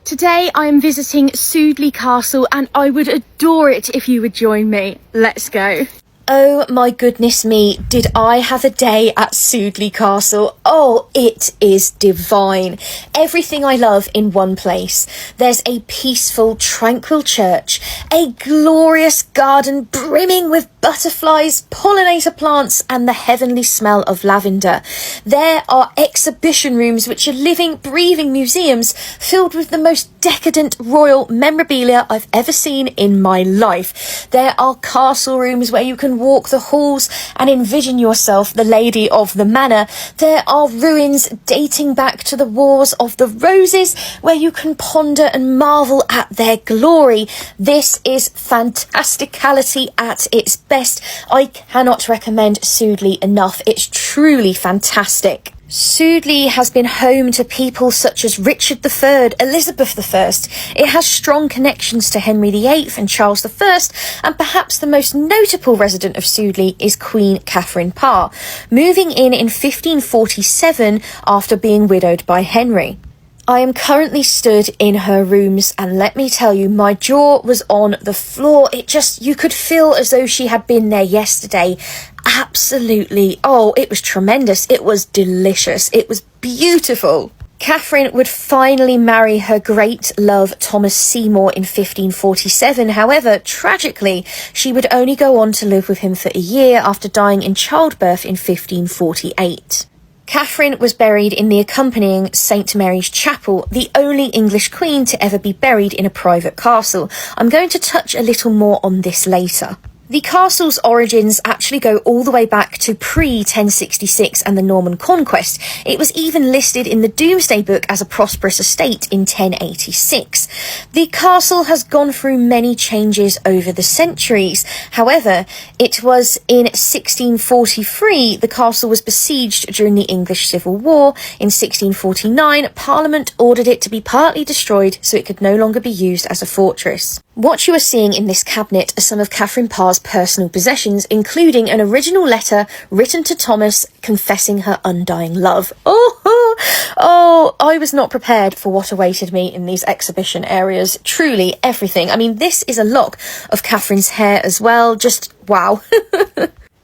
Today I am visiting Sudeley Castle and I would adore it if you would join me. Let's go. Oh my goodness me, did I have a day at Sudeley Castle? Oh, it is divine. Everything I love in one place. There's a peaceful, tranquil church, a glorious garden brimming with butterflies, pollinator plants, and the heavenly smell of lavender. There are exhibition rooms which are living, breathing museums filled with the most decadent royal memorabilia I've ever seen in my life. There are castle rooms where you can walk the halls and envision yourself the lady of the manor. There are ruins dating back to the Wars of the Roses where you can ponder and marvel at their glory. This is fantasticality at its best. I cannot recommend Sudeley enough. It's truly fantastic. Sudeley has been home to people such as Richard III, Elizabeth I. It has strong connections to Henry VIII and Charles I, and perhaps the most notable resident of Sudeley is Queen Catherine Parr, moving in 1547 after being widowed by Henry. I am currently stood in her rooms and let me tell you, my jaw was on the floor. You could feel as though she had been there yesterday. Absolutely. Oh, it was tremendous. It was delicious. It was beautiful. Catherine would finally marry her great love Thomas Seymour in 1547. However, tragically, she would only go on to live with him for a year after dying in childbirth in 1548. Catherine was buried in the accompanying St Mary's Chapel, the only English queen to ever be buried in a private castle. I'm going to touch a little more on this later. The castle's origins actually go all the way back to pre-1066 and the Norman Conquest. It was even listed in the Domesday Book as a prosperous estate in 1086. The castle has gone through many changes over the centuries. However, it was in 1643 the castle was besieged during the English Civil War. In 1649, Parliament ordered it to be partly destroyed so it could no longer be used as a fortress. What you are seeing in this cabinet are some of Catherine Parr's personal possessions, including an original letter written to Thomas confessing her undying love. Oh, I was not prepared for what awaited me in these exhibition areas. Truly, everything. I mean, this is a lock of Catherine's hair as well. Just wow.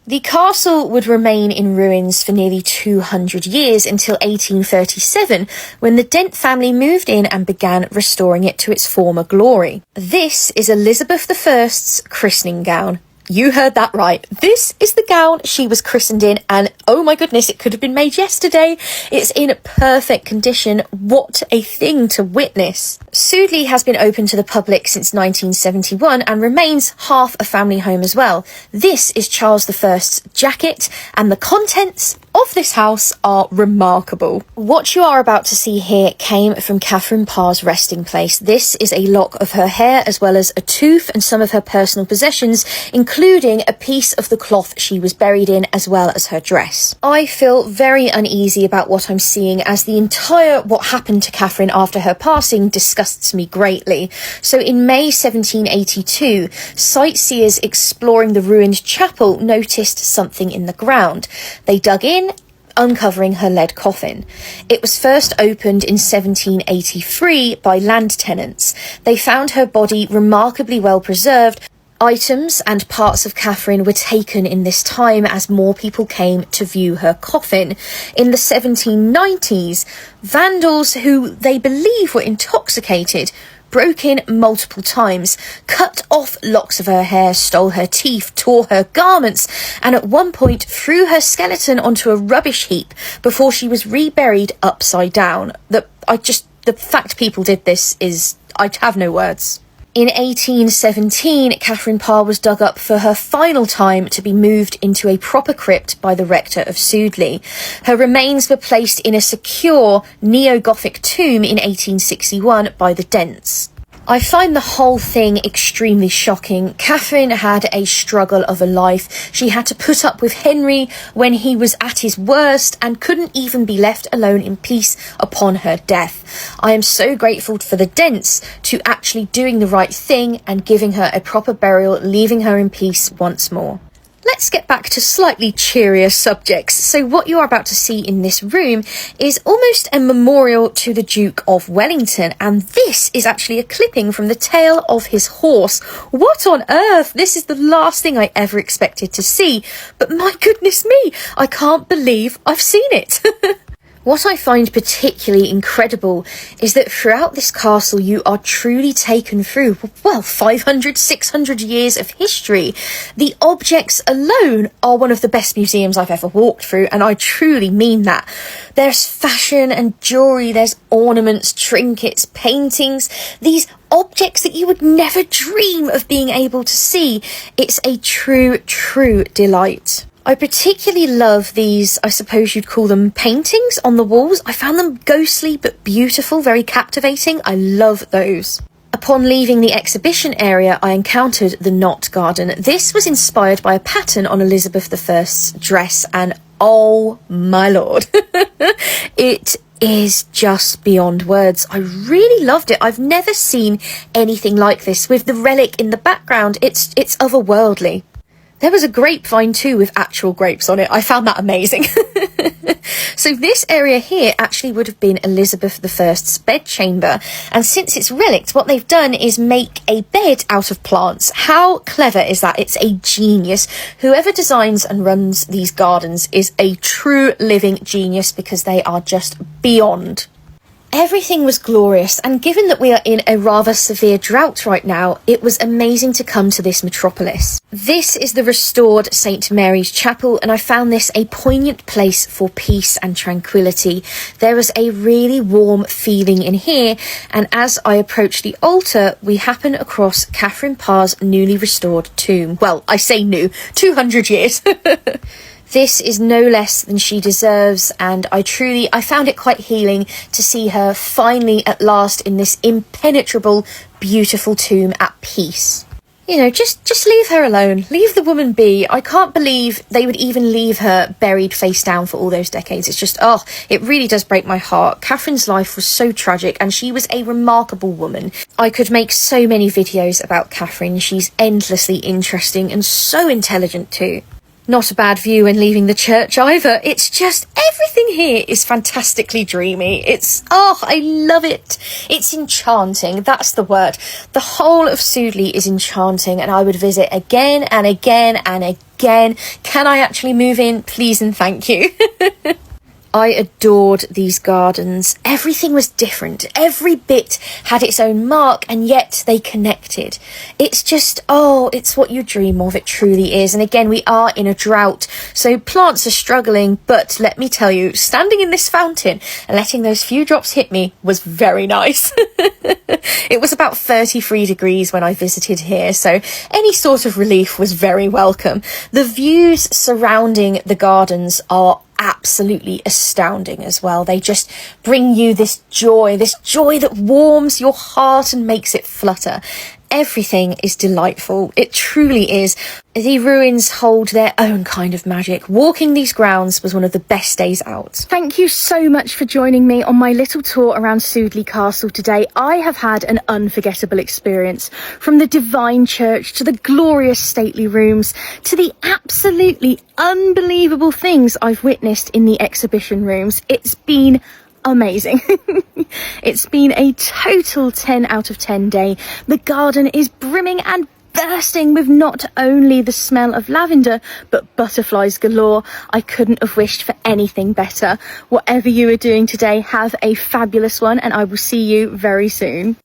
The castle would remain in ruins for nearly 200 years until 1837, when the Dent family moved in and began restoring it to its former glory. This is Elizabeth I's christening gown. You heard that right. This is the gown she was christened in, and oh my goodness, it could have been made yesterday. It's in perfect condition. What a thing to witness. Sudeley has been open to the public since 1971 and remains half a family home as well. This is Charles I's jacket, and the contents of this house are remarkable. What you are about to see here came from Catherine Parr's resting place. This is a lock of her hair as well as a tooth and some of her personal possessions, including a piece of the cloth she was buried in as well as her dress. I feel very uneasy about what I'm seeing, as the entire what happened to Catherine after her passing disgusts me greatly. So in May 1782, sightseers exploring the ruined chapel noticed something in the ground. They dug in, uncovering her lead coffin. It was first opened in 1783 by land tenants. They found her body remarkably well preserved. Items and parts of Catherine were taken in this time as more people came to view her coffin. In the 1790s, vandals who they believe were intoxicated broke in multiple times, cut off locks of her hair, stole her teeth, tore her garments, and at one point threw her skeleton onto a rubbish heap before she was reburied upside down. The fact people did this is, I have no words. In 1817, Catherine Parr was dug up for her final time to be moved into a proper crypt by the rector of Sudeley. Her remains were placed in a secure neo-Gothic tomb in 1861 by the Dents. I find the whole thing extremely shocking. Catherine had a struggle of a life. She had to put up with Henry when he was at his worst and couldn't even be left alone in peace upon her death. I am so grateful for the Dents to actually doing the right thing and giving her a proper burial, leaving her in peace once more. Let's get back to slightly cheerier subjects. So what you're about to see in this room is almost a memorial to the Duke of Wellington, and this is actually a clipping from the tail of his horse. What on earth? This is the last thing I ever expected to see, but my goodness me, I can't believe I've seen it. What I find particularly incredible is that throughout this castle you are truly taken through, well, 500, 600 years of history. The objects alone are one of the best museums I've ever walked through, and I truly mean that. There's fashion and jewellery, there's ornaments, trinkets, paintings, these objects that you would never dream of being able to see. It's a true delight. I particularly love these, I suppose you'd call them paintings on the walls. I found them ghostly but beautiful, very captivating. I love those. Upon leaving the exhibition area, I encountered the Knot Garden. This was inspired by a pattern on Elizabeth I's dress, and oh my lord, it is just beyond words. I really loved it. I've never seen anything like this with the relic in the background. It's otherworldly. There was a grapevine too with actual grapes on it. I found that amazing. So this area here actually would have been Elizabeth I's bedchamber. And since it's relict, what they've done is make a bed out of plants. How clever is that? It's a genius. Whoever designs and runs these gardens is a true living genius, because they are just beyond. Everything was glorious, and given that we are in a rather severe drought right now, it was amazing to come to this metropolis. This is the restored St. Mary's Chapel, and I found this a poignant place for peace and tranquility. There was a really warm feeling in here, and as I approach the altar, we happen across Catherine Parr's newly restored tomb. Well, I say new, 200 years. This is no less than she deserves, and I found it quite healing to see her finally at last in this impenetrable, beautiful tomb at peace. You know, just leave her alone. Leave the woman be. I can't believe they would even leave her buried face down for all those decades. It's just, it really does break my heart. Catherine's life was so tragic, and she was a remarkable woman. I could make so many videos about Catherine. She's endlessly interesting and so intelligent too. Not a bad view when leaving the church either. It's just, everything here is fantastically dreamy. I love it. It's enchanting. That's the word. The whole of Sudeley is enchanting, and I would visit again and again and again. Can I actually move in? Please and thank you. I adored these gardens. Everything was different. Every bit had its own mark, and yet they connected. It's just, it's what you dream of. It truly is. And again, we are in a drought, so plants are struggling. But let me tell you, standing in this fountain and letting those few drops hit me was very nice. It was about 33 degrees when I visited here, so any sort of relief was very welcome. The views surrounding the gardens are absolutely astounding as well. They just bring you this joy that warms your heart and makes it flutter. Everything is delightful. It truly is. The ruins hold their own kind of magic. Walking these grounds was one of the best days out. Thank you so much for joining me on my little tour around Sudeley Castle today. I have had an unforgettable experience. From the divine church to the glorious stately rooms to the absolutely unbelievable things I've witnessed in the exhibition rooms. It's been amazing. It's been a total 10 out of 10 day. The garden is brimming and bursting with not only the smell of lavender, but butterflies galore. I couldn't have wished for anything better. Whatever you are doing today, have a fabulous one, and I will see you very soon.